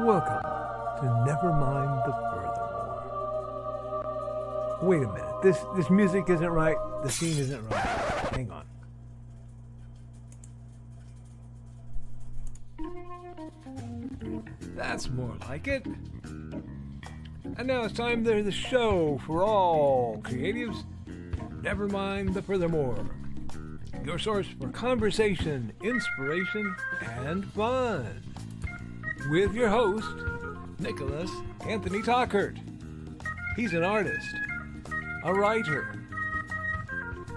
Welcome to Nevermind the Furthermore. Wait a minute, this music isn't right, the scene isn't right. Hang on. That's more like it. And now it's time for the show for all creatives. Nevermind the Furthermore. Your source for conversation, inspiration, and fun. With your host, Nicholas Anthony Tockert. He's an artist, a writer,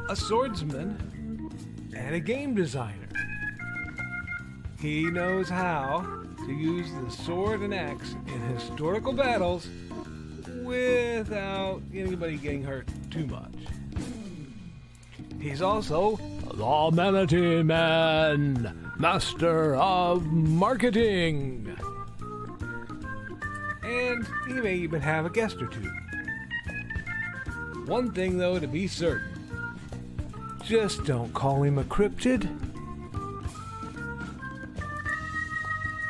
a swordsman, and a game designer. He knows how to use the sword and axe in historical battles without anybody getting hurt too much. He's also the Manatee Man, master of marketing. And he may even have a guest or two. One thing, though, to be certain. Just don't call him a cryptid.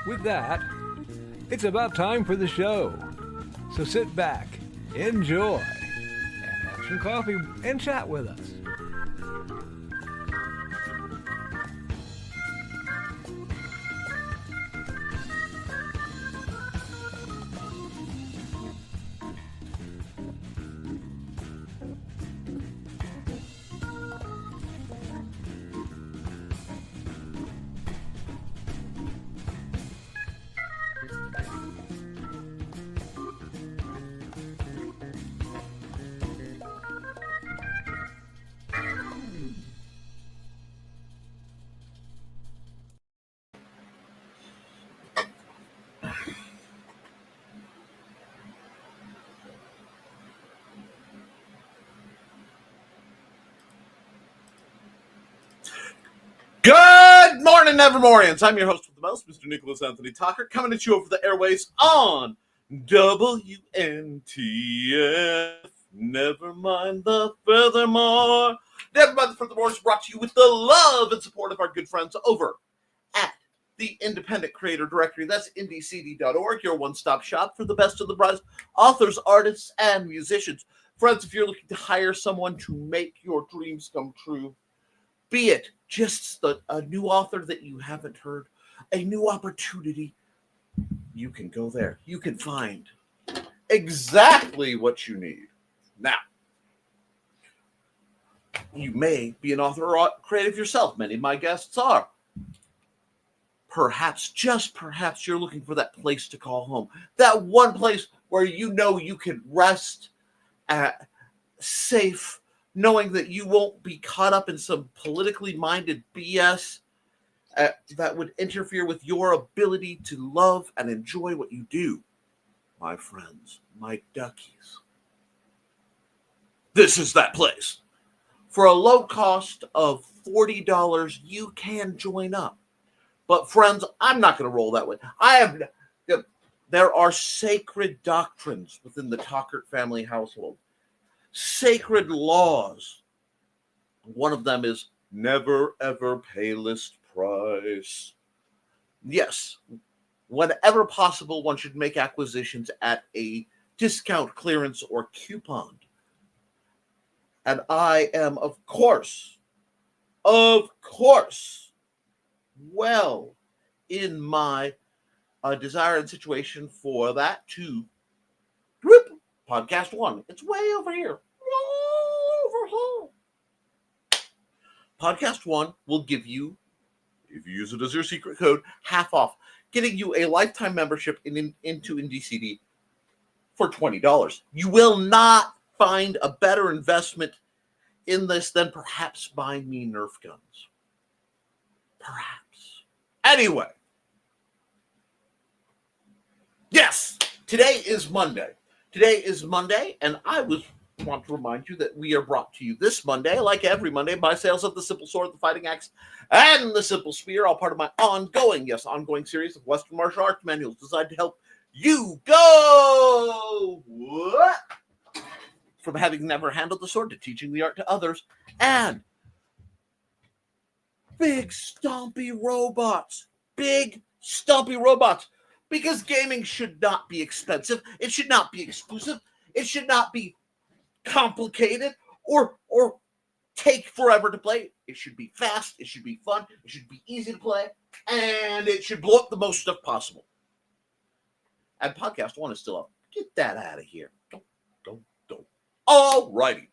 With that, it's about time for the show. So sit back, enjoy, and have some coffee and chat with us. Good morning, Nevermorians. I'm your host with the most, Mr. Nicholas Anthony Tockert, coming at you over the airways on WNTF. Nevermind the Furthermore. Nevermind the Furthermore is brought to you with the love and support of our good friends over at the Independent Creator Directory. That's indiecd.org, your one-stop shop for the best of the brightest authors, artists, and musicians. Friends, if you're looking to hire someone to make your dreams come true, be it just a new author that you haven't heard, a new opportunity, you can go there. You can find exactly what you need. Now, you may be an author or creative yourself. Many of my guests are. Perhaps, just perhaps, you're looking for that place to call home. That one place where you know you can rest safe, knowing that you won't be caught up in some politically minded BS that would interfere with your ability to love and enjoy what you do. My friends, my duckies, this is that place. For a low cost of $40, you can join up. But friends, I'm not going to roll that way. There are sacred doctrines within the Tockert family household. Sacred laws. One of them is never ever pay list price. Yes, whenever possible, one should make acquisitions at a discount, clearance, or coupon. And I am, of course, well in my desire and situation for that to Podcast One. It's way over here. Podcast One will give you, if you use it as your secret code, half off, getting you a lifetime membership into IndieCD for $20. You will not find a better investment in this than perhaps buying me Nerf guns. Perhaps. Anyway. Yes, today is Monday. Today is Monday, and I want to remind you that we are brought to you this Monday, like every Monday, by sales of the Simple Sword, the Fighting Axe, and the Simple Spear, all part of my ongoing series of Western martial arts manuals designed to help you go from having never handled the sword to teaching the art to others, and big stompy robots, Because gaming should not be expensive. It should not be exclusive. It should not be complicated or take forever to play. It should be fast. It should be fun. It should be easy to play. And it should blow up the most stuff possible. And podcast 1 is still up. Get that out of here. Don't. All righty.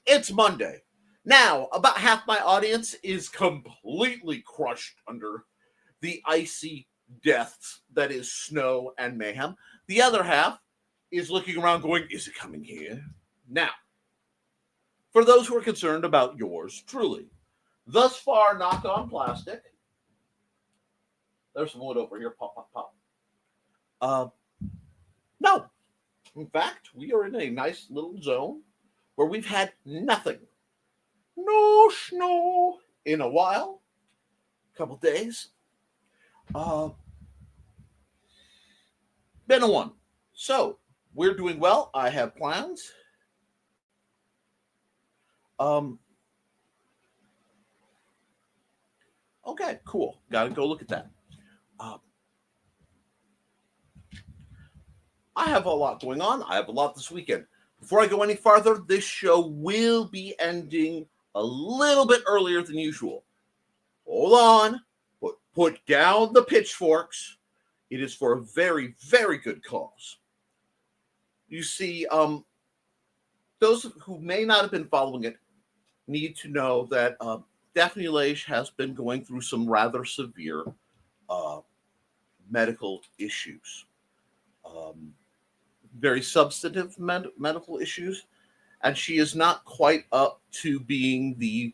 It's Monday. Now, about half my audience is completely crushed under the icy deaths that is snow and mayhem. The other half is looking around going, is it coming here? Now, for those who are concerned about yours truly, thus far, knock on plastic. There's some wood over here. Pop. No. In fact, we are in a nice little zone where we've had nothing. No snow in a while. A couple days. Been a one. So, we're doing well. I have plans. Okay, cool. Got to go look at that. I have a lot going on. I have a lot this weekend. Before I go any farther, this show will be ending a little bit earlier than usual. Hold on. Put down the pitchforks. It is for a very, very good cause. You see, those who may not have been following it need to know that Daphne Lage has been going through some rather severe medical issues. Very substantive medical issues. And she is not quite up to being the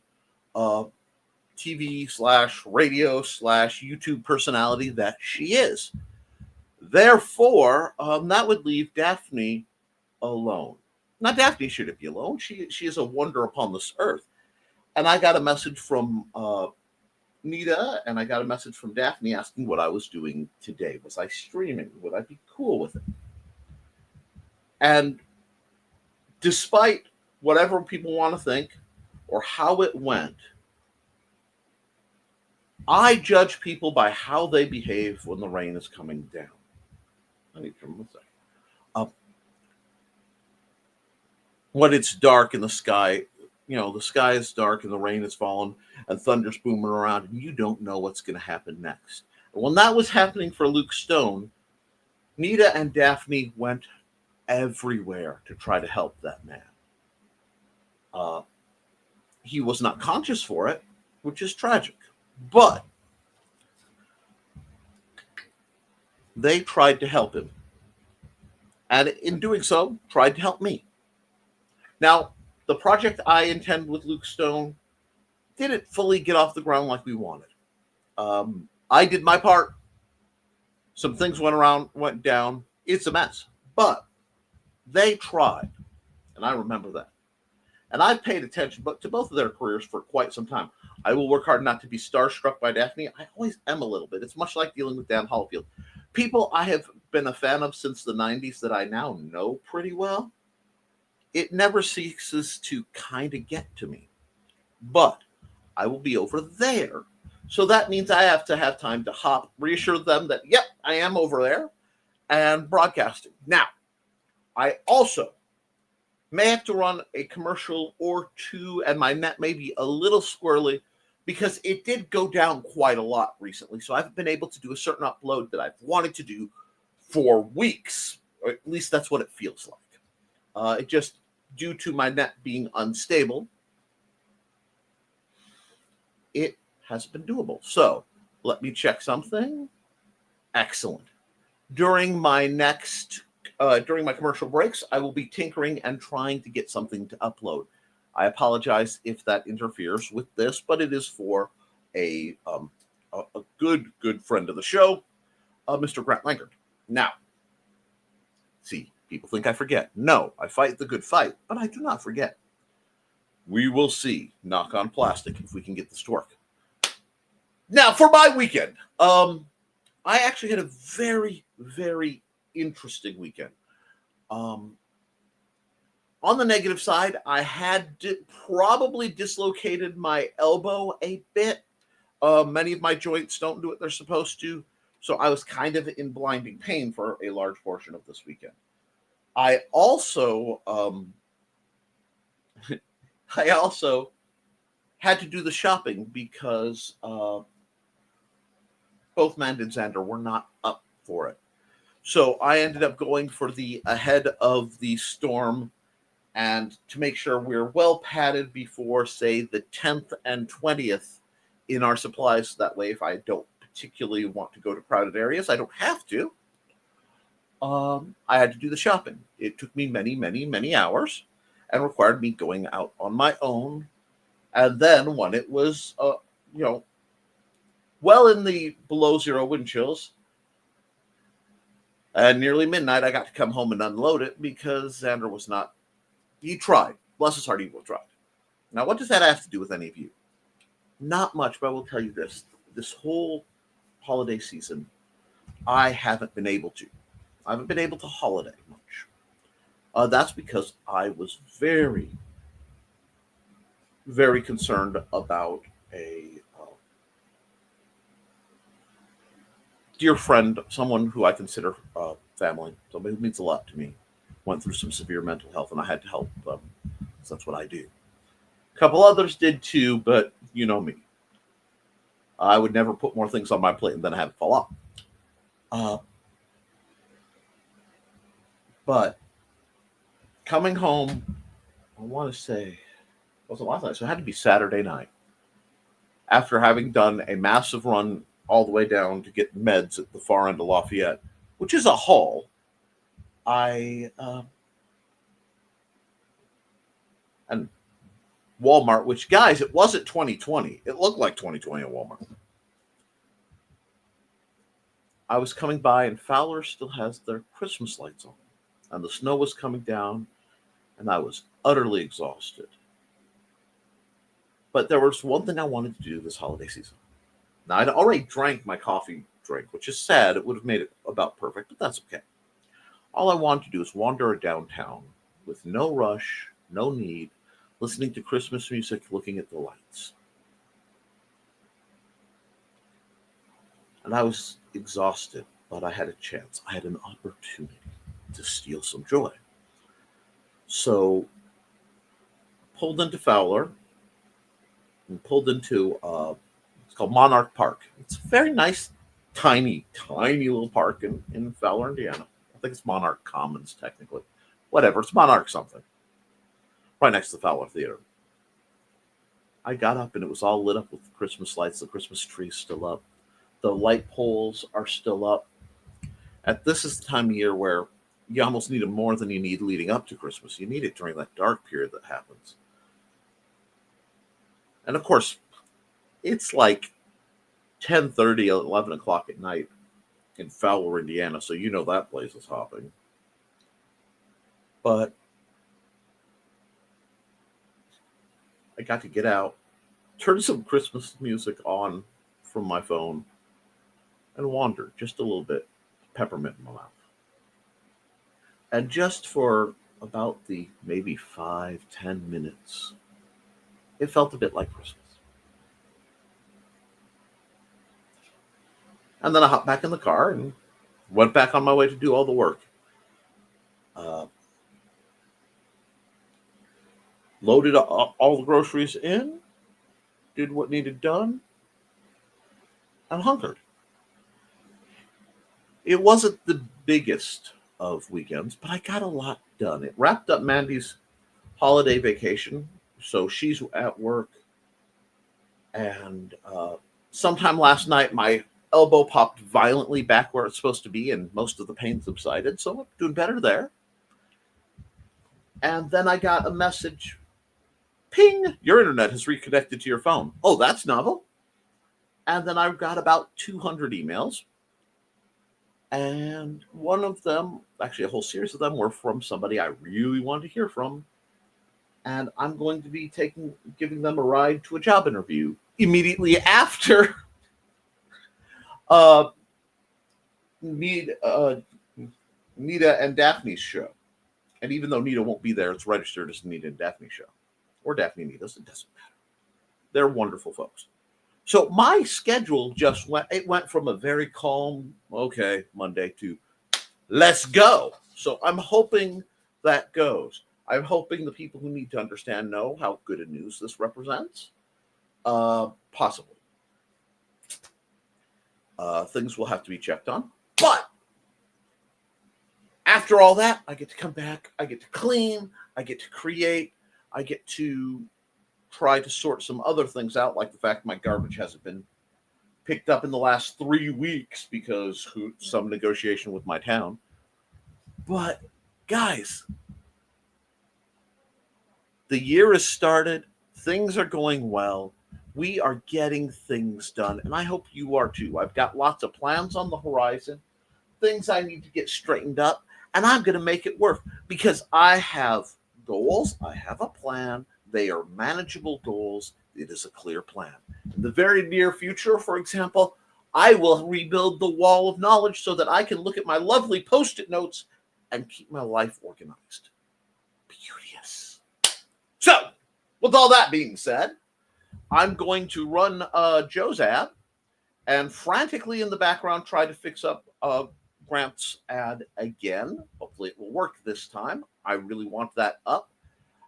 TV/radio/YouTube personality that she is. Therefore, that would leave Daphne alone. Now, Daphne shouldn't be alone. She is a wonder upon this earth. And I got a message from Nita, and I got a message from Daphne asking what I was doing today. Was I streaming? Would I be cool with it? And despite whatever people want to think or how it went, I judge people by how they behave when the rain is coming down. I need to turn one second. When it's dark in the sky, the sky is dark and the rain is falling and thunder's booming around, and you don't know what's going to happen next. And when that was happening for Luke Stone, Nita and Daphne went everywhere to try to help that man. He was not conscious for it, which is tragic. But they tried to help him. And in doing so, tried to help me. Now, the project I intend with Luke Stone didn't fully get off the ground like we wanted. I did my part. Some things went down. It's a mess. But they tried. And I remember that. And I've paid attention to both of their careers for quite some time. I will work hard not to be starstruck by Daphne. I always am a little bit. It's much like dealing with Dan Hallfield. People I have been a fan of since the 90s that I now know pretty well. It never ceases to kind of get to me. But I will be over there. So that means I have to have time to hop, reassure them that, yep, I am over there, and broadcasting. Now, I also may have to run a commercial or two, and my net may be a little squirrely because it did go down quite a lot recently. So I haven't been able to do a certain upload that I've wanted to do for weeks, or at least that's what it feels like. It just, due to my net being unstable, it hasn't been doable. So let me check something. Excellent. During my commercial breaks, I will be tinkering and trying to get something to upload. I apologize if that interferes with this, but it is for a good friend of the show, Mr. Grant Lankard. Now, see, people think I forget. No, I fight the good fight, but I do not forget. We will see, knock on plastic, if we can get this to work. Now, for my weekend, I actually had a very, very interesting weekend. On the negative side, I had probably dislocated my elbow a bit. Many of my joints don't do what they're supposed to. So I was kind of in blinding pain for a large portion of this weekend. I also I also had to do the shopping because both Mand and Xander were not up for it. So I ended up going for the ahead of the storm and to make sure we're well padded before, say, the 10th and 20th in our supplies. That way, if I don't particularly want to go to crowded areas, I don't have to. I had to do the shopping. It took me many, many, many hours and required me going out on my own. And then when it was, well in the below zero wind chills, and nearly midnight, I got to come home and unload it because Xander was not. He tried. Bless his heart, he tried. Now, what does that have to do with any of you? Not much, but I will tell you this. This whole holiday season, I haven't been able to. I haven't been able to holiday much. That's because I was very, very concerned about a dear friend, someone who I consider family, somebody who means a lot to me, went through some severe mental health, and I had to help them. So that's what I do. A couple others did too, but you know me. I would never put more things on my plate and then have it fall off. But coming home, I want to say, it wasn't last night, so it had to be Saturday night. After having done a massive run all the way down to get meds at the far end of Lafayette, which is a haul, and Walmart, which, guys, it wasn't 2020. It looked like 2020 at Walmart. I was coming by, and Fowler still has their Christmas lights on, and the snow was coming down, and I was utterly exhausted. But there was one thing I wanted to do this holiday season. Now, I'd already drank my coffee drink, which is sad. It would have made it about perfect, but that's okay. All I wanted to do is wander downtown with no rush, no need, listening to Christmas music, looking at the lights. And I was exhausted, but I had a chance. I had an opportunity to steal some joy. So, pulled into Fowler and pulled into, it's called Monarch Park. It's a very nice, tiny, tiny little park in Fowler, Indiana. I think it's Monarch Commons, technically. Whatever, it's Monarch something. Right next to the Fowler Theater. I got up and it was all lit up with Christmas lights. The Christmas tree's still up. The light poles are still up. And this is the time of year where you almost need it more than you need leading up to Christmas. You need it during that dark period that happens. And of course, it's like 10:30, 11 o'clock at night in Fowler, Indiana, so you know that place is hopping. But I got to get out, turn some Christmas music on from my phone, and wander just a little bit, peppermint in my mouth. And just for about the maybe 5-10 minutes, it felt a bit like Christmas. And then I hopped back in the car and went back on my way to do all the work. Loaded all the groceries in, did what needed done, and hunkered. It wasn't the biggest of weekends, but I got a lot done. It wrapped up Mandy's holiday vacation, so she's at work. And sometime last night, my elbow popped violently back where it's supposed to be, and most of the pain subsided, so I'm doing better there. And then I got a message, ping, your internet has reconnected to your phone. Oh, that's novel. And then I got about 200 emails. And one of them, actually a whole series of them, were from somebody I really wanted to hear from. And I'm going to be giving them a ride to a job interview immediately after Nita and Daphne's show. And even though Nita won't be there, it's registered as Nita and Daphne's show. Or Daphne and Nita's, it doesn't matter. They're wonderful folks. So my schedule just went from a very calm, okay, Monday to let's go. So I'm hoping that goes. I'm hoping the people who need to understand know how good a news this represents. Possibly. Things will have to be checked on. But after all that, I get to come back. I get to clean. I get to create. I get to try to sort some other things out, like the fact my garbage hasn't been picked up in the last 3 weeks because some negotiation with my town. But guys, the year has started. Things are going well. We are getting things done, and I hope you are too. I've got lots of plans on the horizon, things I need to get straightened up, and I'm going to make it work because I have goals. I have a plan. They are manageable goals. It is a clear plan. In the very near future, for example, I will rebuild the wall of knowledge so that I can look at my lovely Post-it notes and keep my life organized. Beauteous. So, with all that being said, I'm going to run Joe's ad and frantically in the background try to fix up Grant's ad again. Hopefully it will work this time. I really want that up.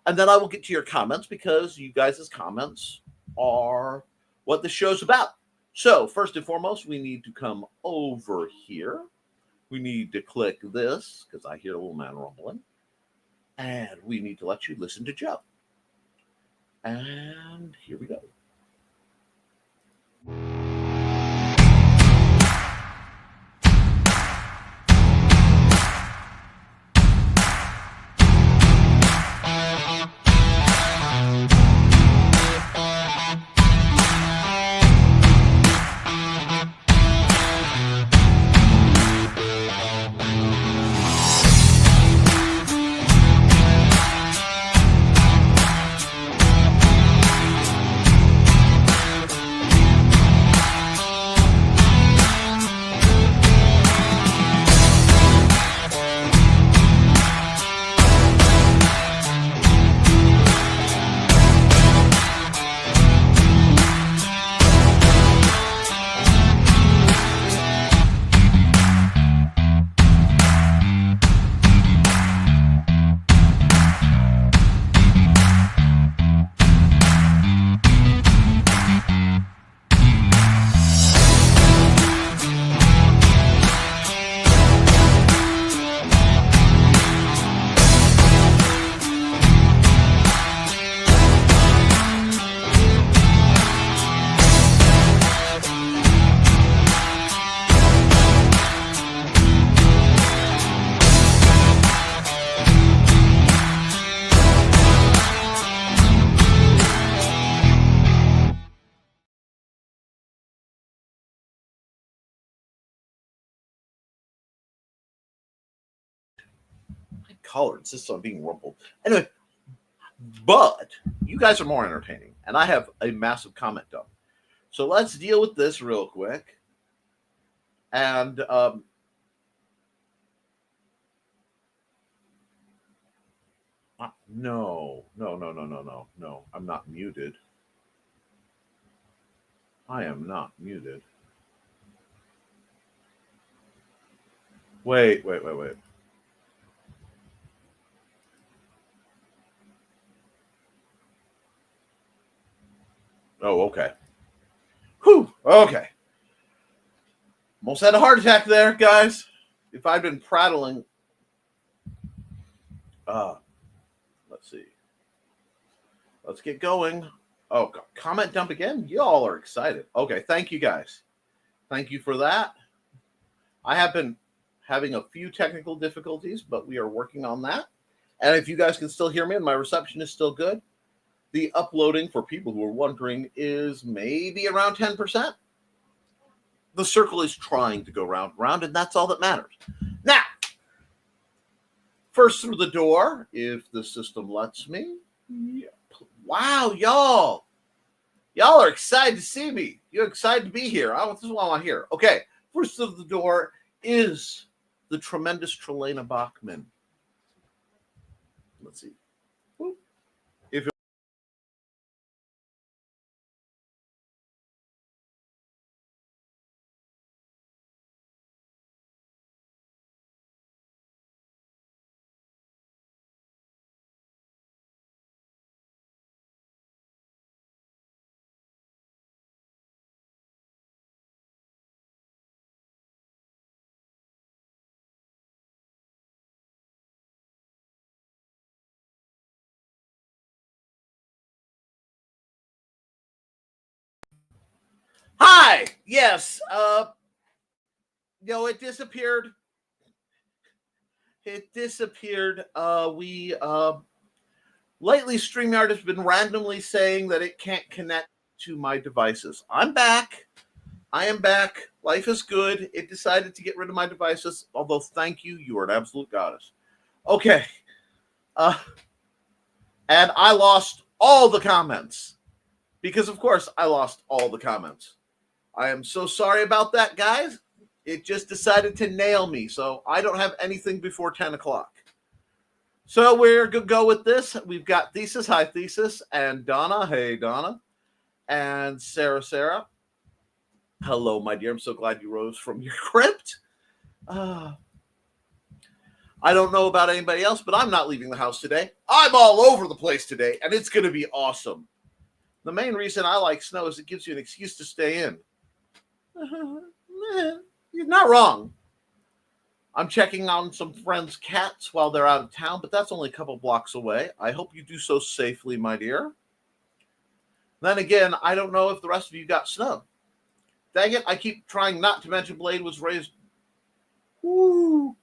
And then I will get to your comments because you guys' comments are what the show's about. So first and foremost, we need to come over here. We need to click this because I hear a little man rumbling. And we need to let you listen to Joe. And here we go. My collar insists on being rumpled. Anyway, but you guys are more entertaining, and I have a massive comment dump. So let's deal with this real quick. And no, I'm not muted. I am not muted. Wait. Oh, okay. Whew. Okay. Almost had a heart attack there, guys. If I'd been prattling. Let's see. Let's get going. Oh, comment dump again? Y'all are excited. Okay, thank you guys. Thank you for that. I have been having a few technical difficulties, but we are working on that. And if you guys can still hear me and my reception is still good, the uploading, for people who are wondering, is maybe around 10%. The circle is trying to go round and round, and that's all that matters. Now, first through the door, if the system lets me. Yeah. Wow, y'all. Y'all are excited to see me. You're excited to be here. This is what I want to hear. Okay, first through the door is the tremendous Trelena Bachman. Let's see. If Hi. Yes. It disappeared. It disappeared. We lately StreamYard has been randomly saying that it can't connect to my devices. I'm back. I am back. Life is good. It decided to get rid of my devices. Although, thank you. You are an absolute goddess. Okay. And I lost all the comments. Because, of course, I lost all the comments. I am so sorry about that, guys. It just decided to nail me. So I don't have anything before 10 o'clock. So we're going to go with this. We've got Thesis, hi Thesis, and Donna, hey Donna, and Sarah. Hello, my dear. I'm so glad you rose from your crypt. I don't know about anybody else, but I'm not leaving the house today. I'm all over the place today, and it's going to be awesome. The main reason I like snow is it gives you an excuse to stay in. You're not wrong. I'm checking on some friends' cats while they're out of town, but that's only a couple blocks away. I hope you do so safely, my dear. Then again, I don't know if the rest of you got snow. Dang it, I keep trying not to mention Blade was raised. Whoo.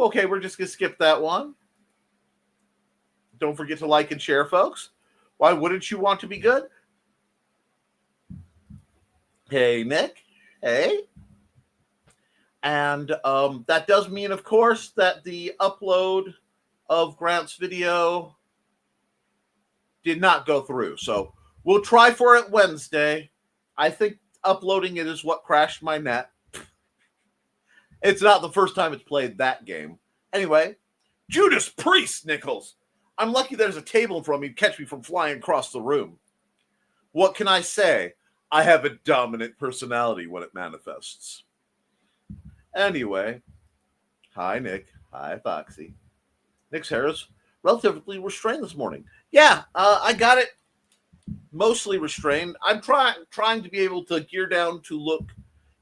Okay, we're just going to skip that one. Don't forget to like and share, folks. Why wouldn't you want to be good? Hey, Nick. Hey. And that does mean, of course, that the upload of Grant's video did not go through. So we'll try for it Wednesday. I think uploading it is what crashed my net. It's not the first time it's played that game. Anyway, Judas Priest, Nichols. I'm lucky there's a table in front of me to catch me from flying across the room. What can I say? I have a dominant personality when it manifests. Anyway, hi, Nick. Hi, Foxy. Nick's hair is relatively restrained this morning. Yeah, I got it mostly restrained. I'm trying to be able to gear down to look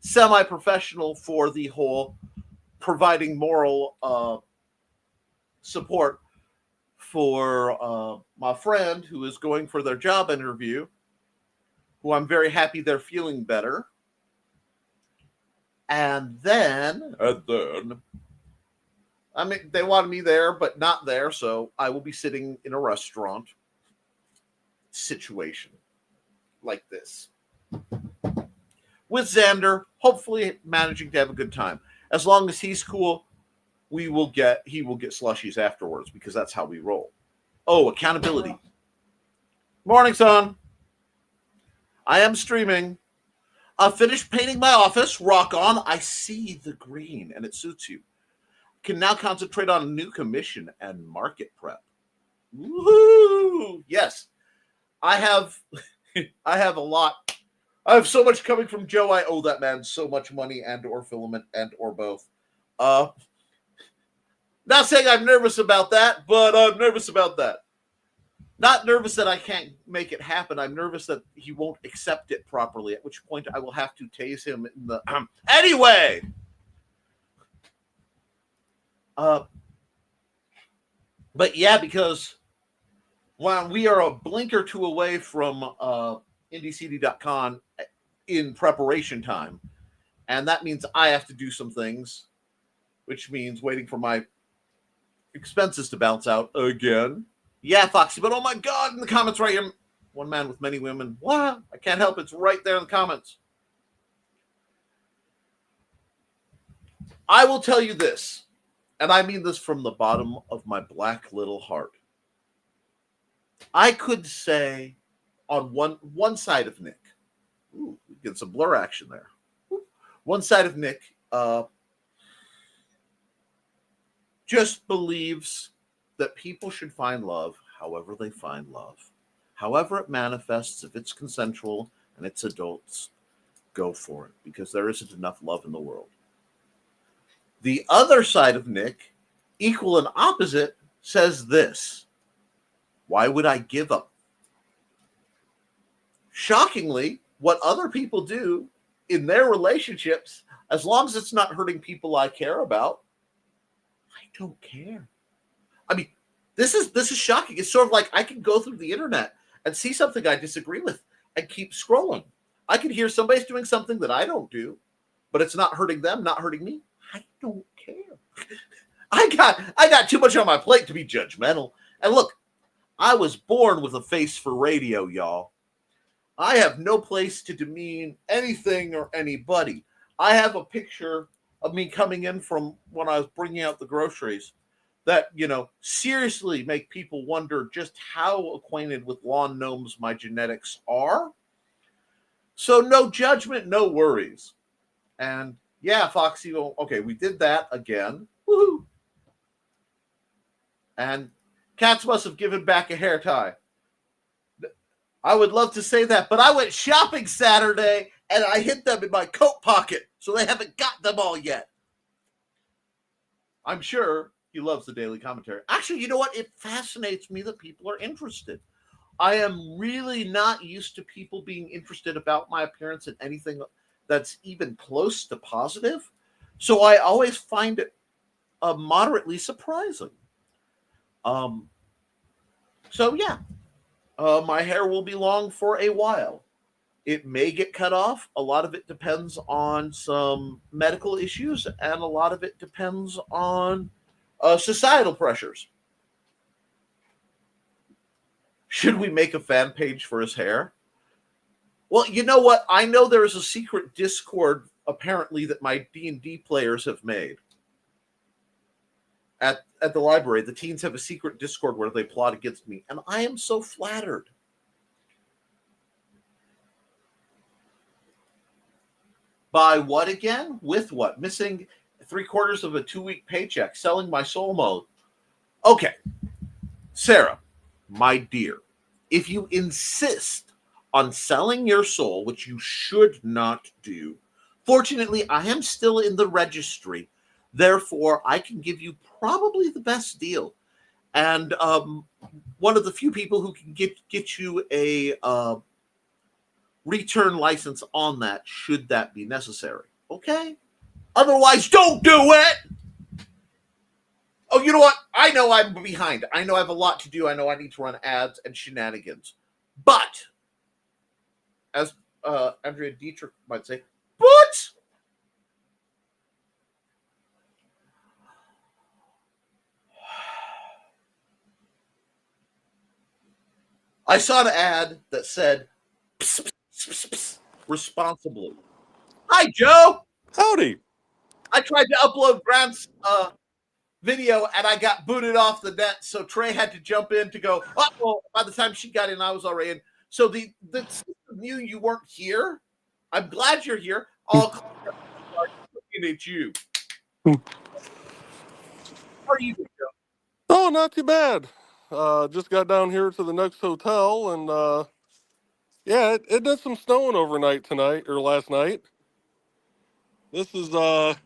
semi-professional for the whole providing moral support for my friend who is going for their job interview, who I'm very happy they're feeling better. And then, I mean, they wanted me there, but not there, so I will be sitting in a restaurant situation like this with Xander, hopefully managing to have a good time. As long as he's cool, he will get slushies afterwards because that's how we roll. Oh, accountability. Morning, son. I am streaming. Finished painting my office. Rock on. I see the green, and it suits you. Can now concentrate on a new commission and market prep. Woohoo! Yes, I have a lot. I have so much coming from Joe. I owe that man so much money and or filament and or both. Not saying I'm nervous about that, but I'm nervous about that. Not nervous that I can't make it happen. I'm nervous that he won't accept it properly, at which point I will have to tase him in the... Anyway! But yeah, because while we are a blink or two away from IndieCD.com in preparation time, and that means I have to do some things, which means waiting for my expenses to bounce out again. Yeah, Foxy, but oh my God, in the comments right here, one man with many women. Wow, I can't help it. It's right there in the comments. I will tell you this, and I mean this from the bottom of my black little heart. I could say on one side of Nick, ooh, we get some blur action there. One side of Nick just believes that people should find love however they find love. However it manifests, if it's consensual and it's adults, go for it, because there isn't enough love in the world. The other side of Nick, equal and opposite, says this: why would I give up? Shockingly, what other people do in their relationships, as long as it's not hurting people I care about, I don't care. I mean, this is shocking. It's sort of like I can go through the internet and see something I disagree with, and keep scrolling. I could hear somebody's doing something that I don't do, but it's not hurting them, not hurting me. I don't care. I got too much on my plate to be judgmental. And look, I was born with a face for radio, y'all. I have no place to demean anything or anybody. I have a picture of me coming in from when I was bringing out the groceries that, seriously make people wonder just how acquainted with lawn gnomes my genetics are. So no judgment, no worries. And yeah, Foxy, okay, we did that again. Woohoo! And cats must have given back a hair tie. I would love to say that, but I went shopping Saturday and I hid them in my coat pocket, so they haven't got them all yet. I'm sure he loves the daily commentary. Actually, you know what? It fascinates me that people are interested. I am really not used to people being interested about my appearance and anything that's even close to positive. So I always find it moderately surprising. So yeah, my hair will be long for a while. It may get cut off. A lot of it depends on some medical issues, and a lot of it depends on societal pressures. Should we make a fan page for his hair? Well, you know what? I know there is a secret Discord, apparently, that my D&D players have made. At the library, the teens have a secret Discord where they plot against me, and I am so flattered. By what again? With what? Missing 3/4 of a 2-week paycheck, selling my soul mode. Okay, Sarah, my dear, if you insist on selling your soul, which you should not do, fortunately, I am still in the registry. Therefore, I can give you probably the best deal. And one of the few people who can get you a return license on that, should that be necessary. Okay? Otherwise, don't do it! Oh, you know what? I know I'm behind. I know I have a lot to do. I know I need to run ads and shenanigans. But, as Andrea Dietrich might say, but I saw an ad that said, pss, pss, pss, pss, responsibly. Hi, Joe. Howdy. I tried to upload Grant's video and I got booted off the net. So Trey had to jump in to go, oh, well, by the time she got in, I was already in. So the system knew you weren't here. I'm glad you're here. All looking at you. How are you, Joe? Oh, not too bad. Just got down here to the next hotel, and yeah, it did some snowing overnight tonight or last night. This is what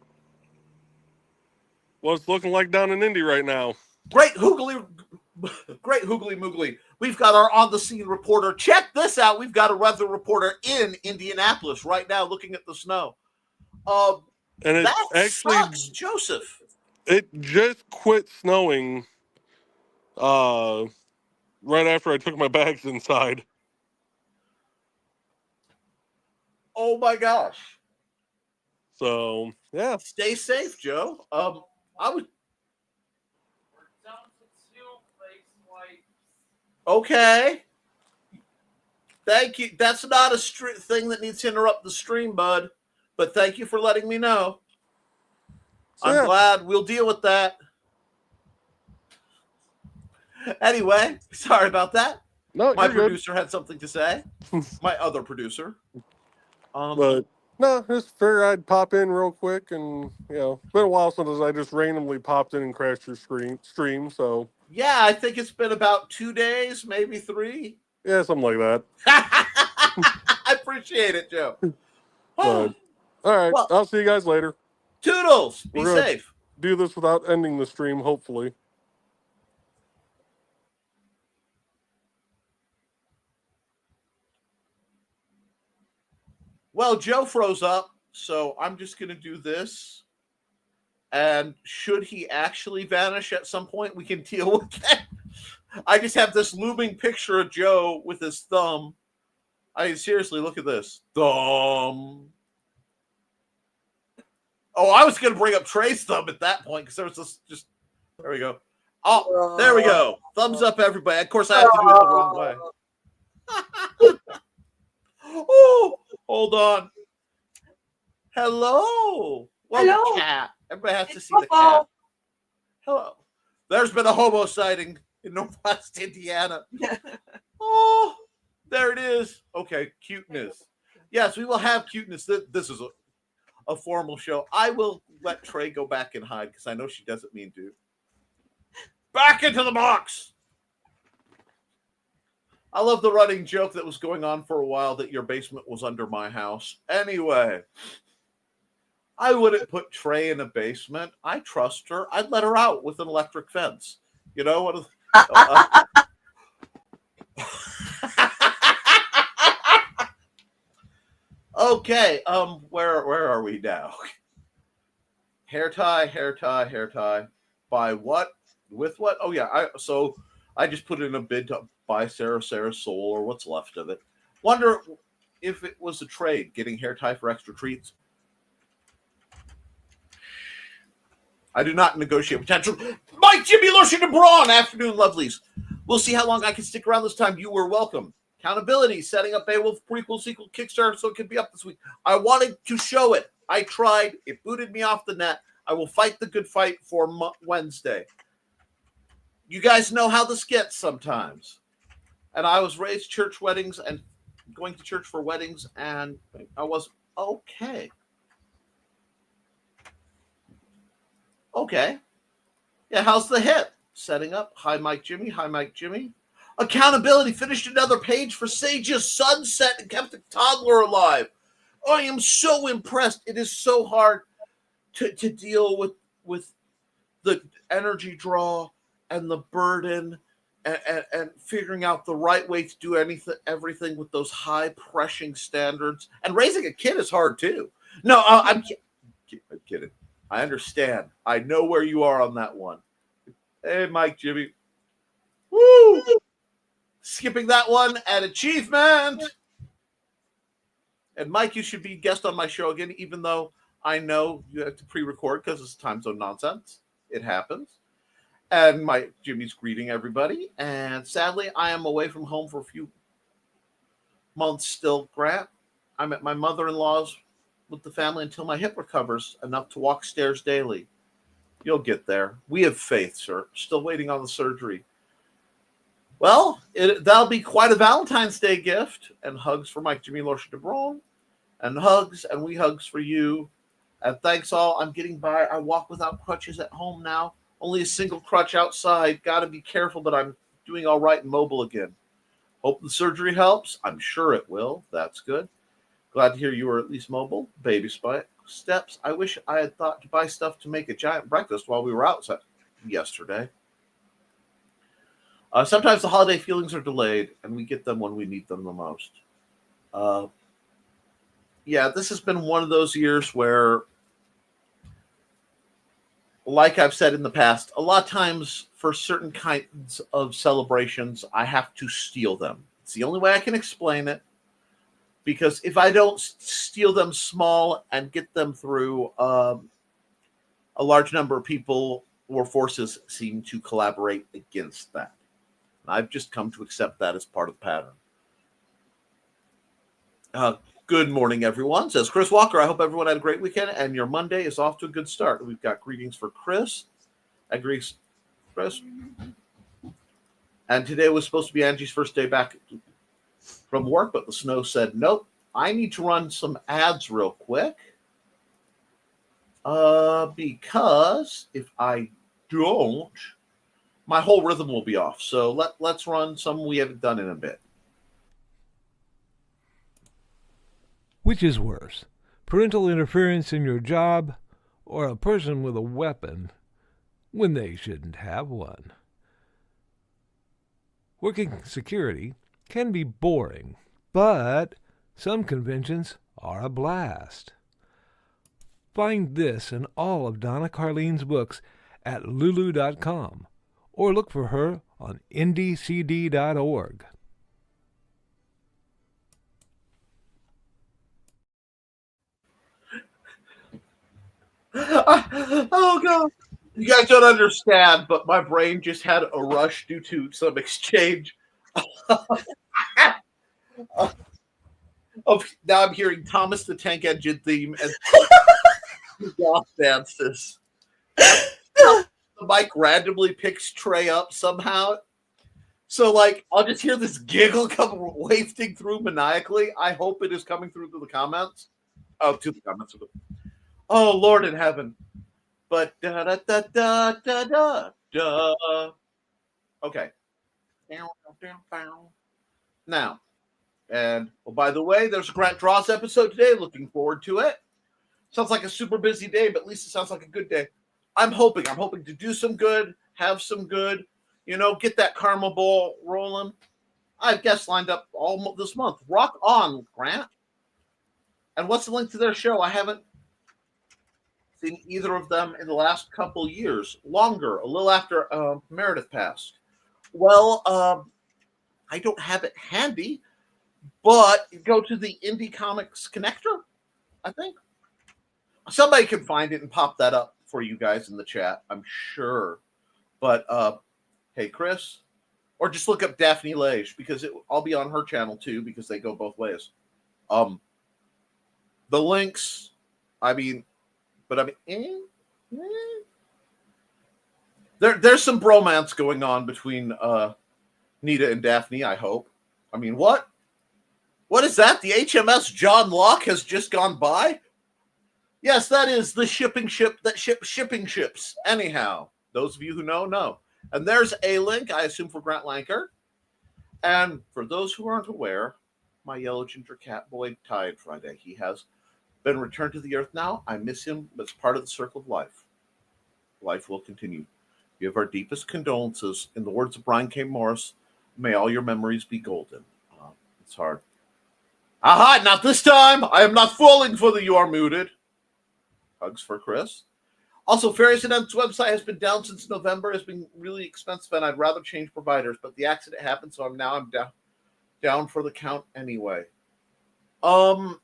it's looking like down in Indy right now. Great hoogly moogly. We've got our on the scene reporter. Check this out. We've got a weather reporter in Indianapolis right now looking at the snow. And it that actually sucks, Joseph. It just quit snowing right after I took my bags inside. Oh my gosh. So yeah. Stay safe, Joe. I would. Okay. Thank you. That's not a thing that needs to interrupt the stream, bud. But thank you for letting me know. So, I'm glad. We'll deal with that. Anyway, sorry about that. No, my producer had something to say. My other producer. But no, just figured I'd pop in real quick, and it's been a while since I just randomly popped in and crashed your stream. So yeah, I think it's been about 2 days, maybe 3. Yeah, something like that. I appreciate it, Joe. But, all right, well, I'll see you guys later. Toodles. Be safe. Do this without ending the stream, hopefully. Well, Joe froze up, so I'm just going to do this. And should he actually vanish at some point, we can deal with that. I just have this looming picture of Joe with his thumb I mean, seriously, look at this. Thumb. Oh, I was going to bring up Trey's thumb at that point because there was this just. There we go. Oh, there we go. Thumbs up, everybody. Of course, I have to do it the wrong way. Oh, hold on. Hello. Well, Hello. the cat. Everybody has to see the cat. Hello. There's been a hobo sighting in Northwest Indiana. Oh, there it is. Okay, cuteness. Yes, we will have cuteness. This is a formal show. I will let Trey go back and hide because I know she doesn't mean to. Back into the box. I love the running joke that was going on for a while that your basement was under my house. Anyway, I wouldn't put Trey in a basement. I trust her. I'd let her out with an electric fence. You know what? Okay. Where are we now? Hair tie. By what? With what? Oh yeah. I just put in a bid to buy Sarah's soul or what's left of it. Wonder if it was a trade, getting hair tie for extra treats. I do not negotiate potential. Mike, Jimmy, Lotion, and Braun. Afternoon, lovelies. We'll see how long I can stick around this time. You were welcome. Accountability, setting up Beowulf prequel, sequel, Kickstarter so it could be up this week. I wanted to show it. I tried. It booted me off the net. I will fight the good fight for Wednesday. You guys know how this gets sometimes. And I was raised church weddings and going to church for weddings, and I was okay. Okay. Yeah, how's the hit? Setting up. Hi, Mike Jimmy. Accountability. Finished another page for Sage's Sunset and kept the toddler alive. I am so impressed. It is so hard to deal with the energy draw and the burden and figuring out the right way to do everything with those high pressing standards. And raising a kid is hard too. No, I'm kidding. I understand. I know where you are on that one. Hey, Mike, Jimmy. Woo! Skipping that one at achievement. And Mike, you should be guest on my show again, even though I know you have to pre-record because it's time zone nonsense. It happens. And Mike, Jimmy's greeting everybody. And sadly, I am away from home for a few months still, Grant. I'm at my mother-in-law's with the family until my hip recovers enough to walk stairs daily. You'll get there. We have faith, sir. Still waiting on the surgery. Well, that'll be quite a Valentine's Day gift. And hugs for Mike, Jimmy, Lorsha DeBron. And hugs, and we hugs for you. And thanks all. I'm getting by. I walk without crutches at home now. Only a single crutch outside. Got to be careful, but I'm doing all right and mobile again. Hope the surgery helps. I'm sure it will. That's good. Glad to hear you were at least mobile. Baby steps. I wish I had thought to buy stuff to make a giant breakfast while we were out yesterday. Sometimes the holiday feelings are delayed, and we get them when we need them the most. Yeah, this has been one of those years where, like I've said in the past, a lot of times for certain kinds of celebrations, I have to steal them. It's the only way I can explain it. Because if I don't steal them small and get them through, a large number of people or forces seem to collaborate against that. I've just come to accept that as part of the pattern. Good morning, everyone. Says Chris Walker. I hope everyone had a great weekend and your Monday is off to a good start. We've got greetings for Chris. Agrees, Chris. And today was supposed to be Angie's first day back from work, but the snow said, nope, I need to run some ads real quick. Because if I don't, my whole rhythm will be off. So let's run some we haven't done in a bit. Which is worse, parental interference in your job or a person with a weapon when they shouldn't have one? Working security can be boring, but some conventions are a blast. Find this and all of Donna Carlene's books at lulu.com or look for her on indycd.org. Oh god. You guys don't understand, but my brain just had a rush due to some exchange of now I'm hearing Thomas the Tank Engine theme and goth dances. The mic randomly picks Trey up somehow. So like I'll just hear this giggle come wafting through maniacally. I hope it is coming through to the comments. Oh, to the comments. Oh Lord in heaven. But da da da da da da da. Okay. Now, and oh, by the way, there's a Grant Draws episode today. Looking forward to it. Sounds like a super busy day, but at least it sounds like a good day. I'm hoping to do some good, have some good, get that karma ball rolling. I have guests lined up all this month. Rock on, Grant. And what's the link to their show? I haven't seen either of them in the last couple years. Longer, a little after Meredith passed. Well, I don't have it handy, but go to the Indie Comics Connector, I think. Somebody can find it and pop that up for you guys in the chat, I'm sure. But hey, Chris, or just look up Daphne Lage because I'll be on her channel too because they go both ways. The links, there's some bromance going on between Nita and Daphne. I hope. What? What is that? The HMS John Locke has just gone by? Yes, that is the shipping ship that shipping ships. Anyhow, those of you who know. And there's a link, I assume, for Grant Lanker. And for those who aren't aware, my yellow ginger cat boy died Friday. He has been returned to the earth now. I miss him, but it's part of the circle of life. Life will continue. You have our deepest condolences. In the words of Brian K. Morris, may all your memories be golden. It's hard. Aha, not this time. I am not falling for the you are muted. Hugs for Chris. Also, Farious and Ends website has been down since November. It's been really expensive, and I'd rather change providers, but the accident happened, so I'm down for the count anyway. That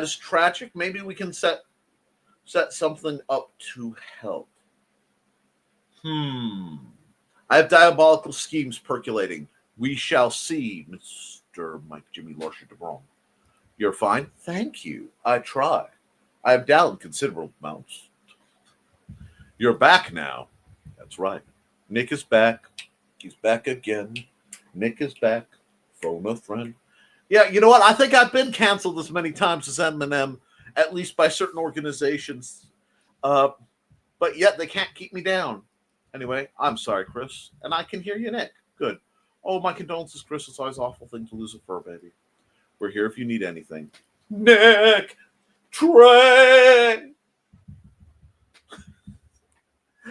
is tragic. Maybe we can set something up to help. I have diabolical schemes percolating. We shall see, Mr. Mike Jimmy Lorsha DeBron. You're fine? Thank you. I try. I have down considerable amounts. You're back now. That's right. Nick is back. He's back again. Nick is back. Phone a friend. Yeah, you know what? I think I've been canceled as many times as Eminem, at least by certain organizations. But yet they can't keep me down. Anyway, I'm sorry, Chris. And I can hear you, Nick. Good. Oh, my condolences, Chris. It's always an awful thing to lose a fur baby. We're here if you need anything. Nick! Trey!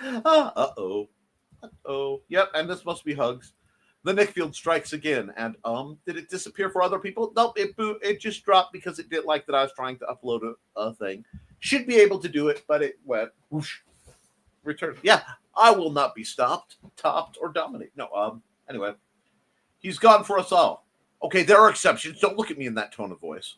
Uh-oh. Yep, and this must be Hugs. The Nickfield strikes again. And, did it disappear for other people? Nope, it just dropped because it didn't like that I was trying to upload a thing. Should be able to do it, but it went whoosh. Return. Yeah, I will not be stopped, topped, or dominated. No, anyway. He's gone for us all. Okay, there are exceptions. Don't look at me in that tone of voice.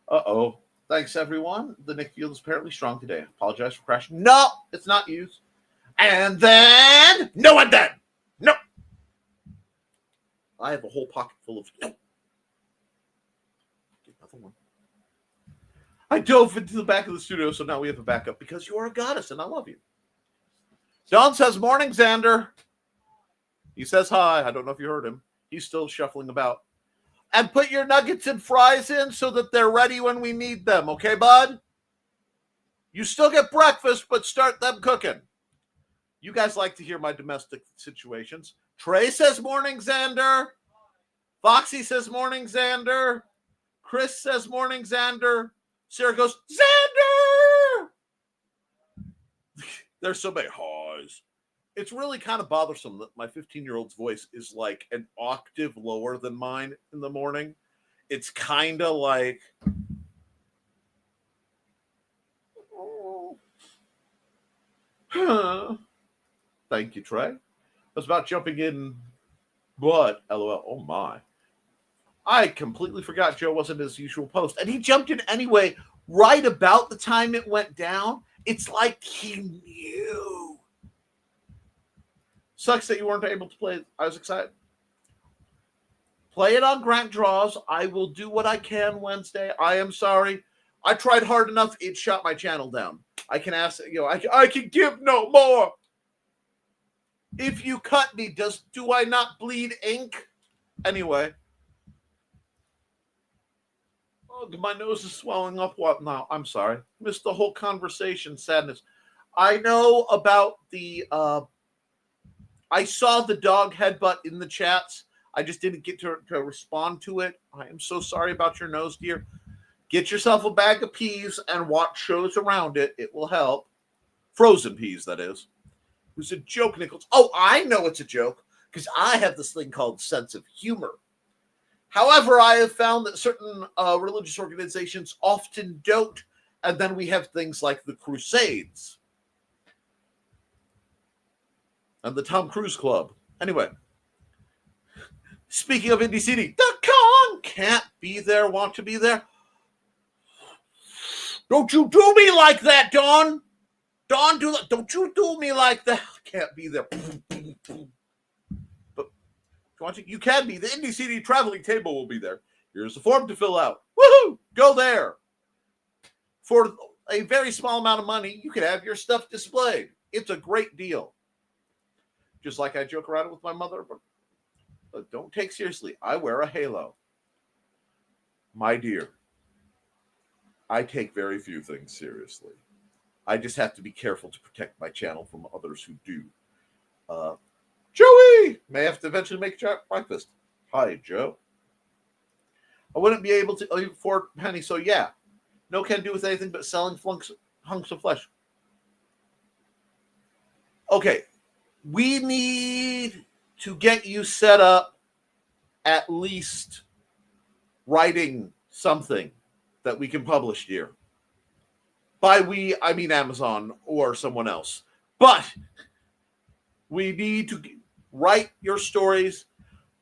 Uh-oh. Thanks, everyone. The Nickfield is apparently strong today. Apologize for crashing. No, it's not used. And then... No, and then! No! I have a whole pocket full of... No! Another one. I dove into the back of the studio, so now we have a backup because you are a goddess, and I love you. Don says, morning, Xander. He says hi. I don't know if you heard him. He's still shuffling about. And put your nuggets and fries in so that they're ready when we need them. Okay, bud? You still get breakfast, but start them cooking. You guys like to hear my domestic situations. Trey says morning, Xander. Foxy says morning, Xander. Chris says morning, Xander. Sarah goes, Xander! There's so many highs. It's really kind of bothersome that my 15-year-old's voice is like an octave lower than mine in the morning. It's kind of like... Thank you, Trey. I was about jumping in, but LOL. Oh, my. I completely forgot Joe wasn't his usual post. And he jumped in anyway, right about the time it went down. It's like he knew. Sucks that you weren't able to play. I was excited. Play it on Grant Draws. I will do what I can Wednesday. I am sorry. I tried hard enough. It shut my channel down. I can ask, I can give no more. If you cut me, do I not bleed ink? Anyway. Oh, my nose is swelling up. What now? I'm sorry. Missed the whole conversation. Sadness. I know about the, I saw the dog headbutt in the chats. I just didn't get to respond to it. I am so sorry about your nose, dear. Get yourself a bag of peas and watch shows around it. It will help. Frozen peas, that is. It was a joke, Nichols. Oh, I know it's a joke because I have this thing called sense of humor. However, I have found that certain religious organizations often don't. And then we have things like the Crusades and the Tom Cruise Club. Anyway. Speaking of Indie City, the con can't be there, want to be there. Don't you do me like that, Dawn. Dawn, don't you do me like that. Can't be there. But you can be. The Indie City traveling table will be there. Here's the form to fill out. Woohoo! Go there. For a very small amount of money, you can have your stuff displayed. It's a great deal. Just like I joke around with my mother, but don't take seriously. I wear a halo. My dear, I take very few things seriously. I just have to be careful to protect my channel from others who do. Joey may have to eventually make breakfast. Hi, Joe. I wouldn't be able to afford penny, so yeah. No can do with anything but selling hunks of flesh. Okay. We need to get you set up at least writing something that we can publish here. By we, I mean Amazon or someone else. But we need to write your stories.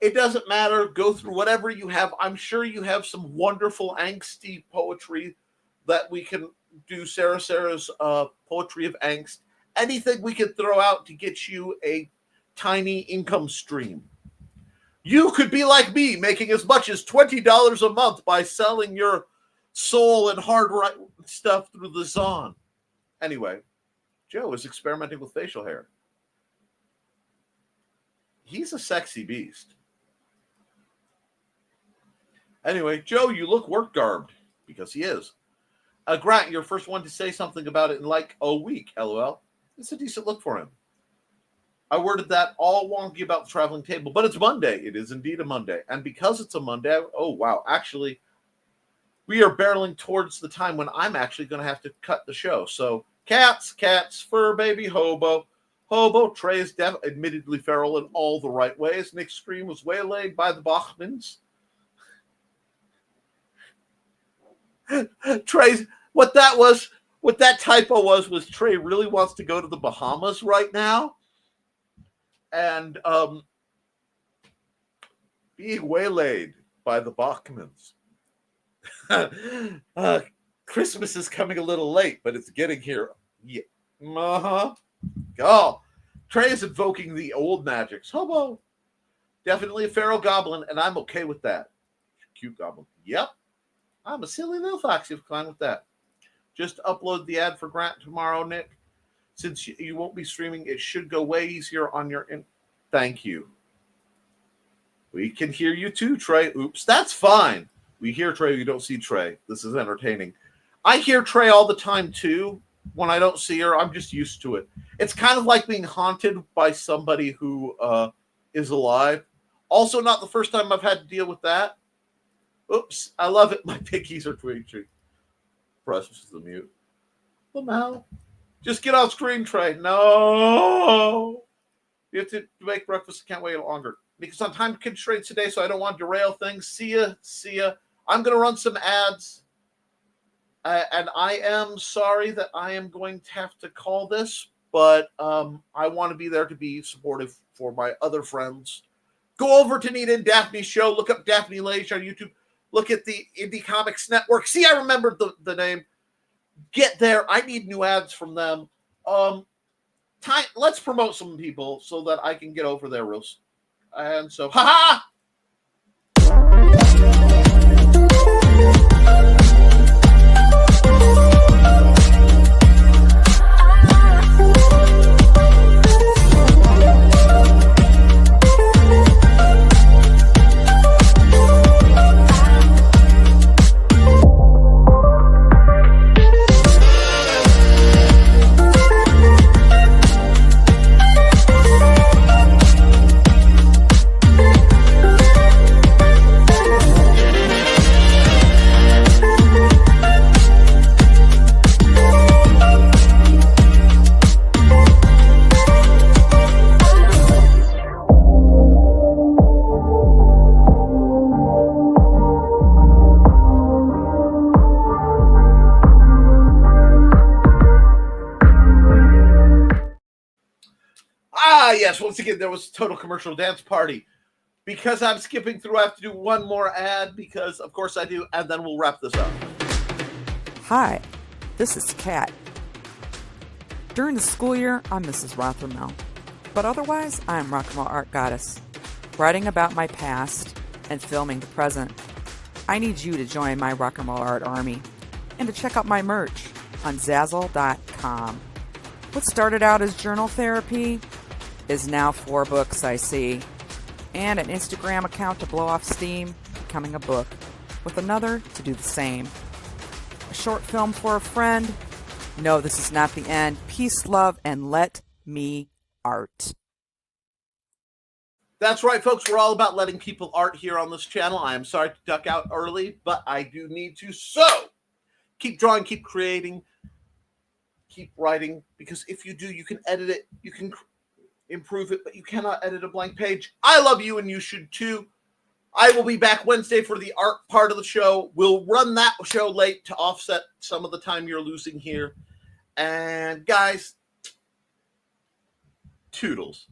It doesn't matter. Go through whatever you have. I'm sure you have some wonderful angsty poetry that we can do. Sarah's poetry of angst. Anything we can throw out to get you a tiny income stream. You could be like me, making as much as $20 a month by selling your soul and hard stuff through the Zon. Anyway, Joe is experimenting with facial hair. He's a sexy beast. Anyway, Joe, you look work garbed, because he is. Grant, you're first one to say something about it in like a week, LOL. It's a decent look for him. I worded that all wonky about the traveling table, but it's Monday. It is indeed a Monday. And because it's a Monday, oh, wow. Actually, we are barreling towards the time when I'm actually going to have to cut the show. So, cats, fur baby, hobo. Hobo, Trey's admittedly feral in all the right ways. Nick's scream was waylaid by the Bachmans. Trey's, what that typo was Trey really wants to go to the Bahamas right now. And being waylaid by the Bachmans. Christmas is coming a little late, but it's getting here. Yeah. Uh-huh. Oh, Trey is invoking the old magics. Hobo. Definitely a feral goblin, and I'm okay with that. Cute goblin. Yep. I'm a silly little fox. You're fine with that. Just upload the ad for Grant tomorrow, Nick. Since you won't be streaming, it should go way easier on your... Thank you. We can hear you too, Trey. Oops, that's fine. We hear Trey. We don't see Trey. This is entertaining. I hear Trey all the time too. When I don't see her, I'm just used to it. It's kind of like being haunted by somebody who is alive. Also, not the first time I've had to deal with that. Oops, I love it. My piggies are twitching. Press the mute. Lamau. Just get off screen, Trey. No. You have to make breakfast. I can't wait longer. Because I'm time constraints today, so I don't want to derail things. See ya. I'm going to run some ads. And I am sorry that I am going to have to call this, but I want to be there to be supportive for my other friends. Go over to Nita and Daphne's show. Look up Daphne Leish on YouTube. Look at the Indie Comics Network. See, I remembered the name. Get there. I need new ads from them. Let's promote some people so that I can get over there real soon. And so, ha-ha! Yes, once again, there was Total Commercial Dance Party. Because I'm skipping through, I have to do one more ad because, of course, I do, and then we'll wrap this up. Hi, this is Kat. During the school year, I'm Mrs. Rothermel, but otherwise, I'm Rock and Roll Art Goddess, writing about my past and filming the present. I need you to join my Rock and Roll Art army and to check out my merch on Zazzle.com. What started out as journal therapy is now 4 books, I see, and an Instagram account to blow off steam, becoming a book, with another to do the same. A short film for a friend. No, this is not the end. Peace, love, and let me art. That's right, folks. We're all about letting people art here on this channel. I am sorry to duck out early, but I do need to. So, keep drawing, keep creating, keep writing, because if you do, you can edit it, you can improve it, but you cannot edit a blank page. I love you, and you should too. I will be back Wednesday for the art part of the show. We'll run that show late to offset some of the time you're losing here. And guys, toodles.